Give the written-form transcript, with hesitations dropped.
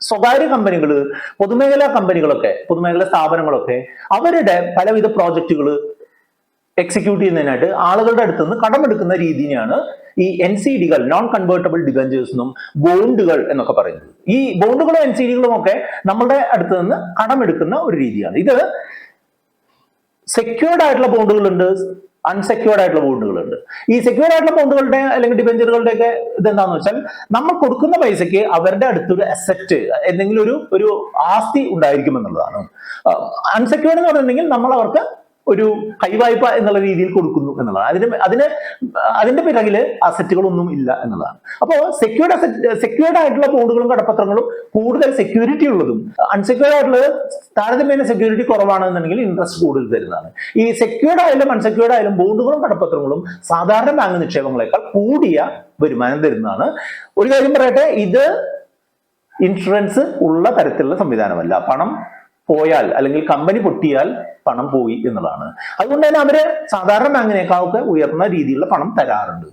സ്വകാര്യ കമ്പനികൾ, പൊതുമേഖലാ കമ്പനികളൊക്കെ, പൊതുമേഖലാ സ്ഥാപനങ്ങളൊക്കെ അവരുടെ പലവിധ പ്രോജക്റ്റുകൾ എക്സിക്യൂട്ട് ചെയ്യുന്നതിനായിട്ട് ആളുകളുടെ അടുത്ത് നിന്ന് കടമെടുക്കുന്ന രീതിയാണ് ഈ NCDകൾ, നോൺ കൺവേർട്ടബിൾ ഡിബഞ്ചേഴ്സ് എന്നും ബോണ്ടുകൾ എന്നൊക്കെ പറയുന്നത്. ഈ ബോണ്ടുകളും NCDകളും ഒക്കെ നമ്മളുടെ അടുത്ത് നിന്ന് കടമെടുക്കുന്ന ഒരു രീതിയാണ്. ഇത് സെക്യൂർഡ് ആയിട്ടുള്ള ബോണ്ടുകളുണ്ട്, അൺസെക്യൂർഡ് ആയിട്ടുള്ള ബോണ്ടുകളുണ്ട്. ഈ സെക്യൂർഡ് ആയിട്ടുള്ള ബോണ്ടുകളുടെ അല്ലെങ്കിൽ ഡിബഞ്ചറുകളുടെ ഒക്കെ ഇതെന്താന്ന് വെച്ചാൽ നമ്മൾ കൊടുക്കുന്ന പൈസയ്ക്ക് അവരുടെ അടുത്തൊരു അസറ്റ്, എന്തെങ്കിലും ഒരു ആസ്തി ഉണ്ടായിരിക്കും എന്നുള്ളതാണ്. അൺസെക്യൂർഡ് എന്ന് പറഞ്ഞിട്ടുണ്ടെങ്കിൽ നമ്മൾ അവർക്ക് ഒരു കൈവായ്പ എന്നുള്ള രീതിയിൽ കൊടുക്കുന്നു എന്നുള്ളതാണ്. അതിന്റെ പിറകില് അസറ്റുകളൊന്നും ഇല്ല എന്നുള്ളതാണ്. അപ്പോൾ സെക്യൂർഡ് ആയിട്ടുള്ള ബോണ്ടുകളും കടപ്പത്രങ്ങളും കൂടുതൽ സെക്യൂരിറ്റി ഉള്ളതും, അൺസെക്യൂർഡ് ആയിട്ടുള്ളത് താരതമ്യേന സെക്യൂരിറ്റി കുറവാണെന്നുണ്ടെങ്കിൽ ഇൻട്രസ്റ്റ് കൂടുതൽ തരുന്നതാണ്. ഈ സെക്യൂർഡ് ആയാലും അൺസെക്യൂർഡ് ആയാലും ബോണ്ടുകളും കടപ്പത്രങ്ങളും സാധാരണ ബാങ്ക് നിക്ഷേപങ്ങളെക്കാൾ കൂടിയ വരുമാനം തരുന്നതാണ്. ഒരു കാര്യം പറയട്ടെ, ഇത് ഇൻഷുറൻസ് ഉള്ള തരത്തിലുള്ള സംവിധാനമല്ല. പണം പോയാൽ അല്ലെങ്കിൽ കമ്പനി പൊട്ടിയാൽ പണം പോയി എന്നുള്ളതാണ്. അതുകൊണ്ട് തന്നെ അവര് സാധാരണ ബാങ്കിനേക്കാളൊക്കെ ഉയർന്ന രീതിയിലുള്ള പണം തരാറുണ്ട്.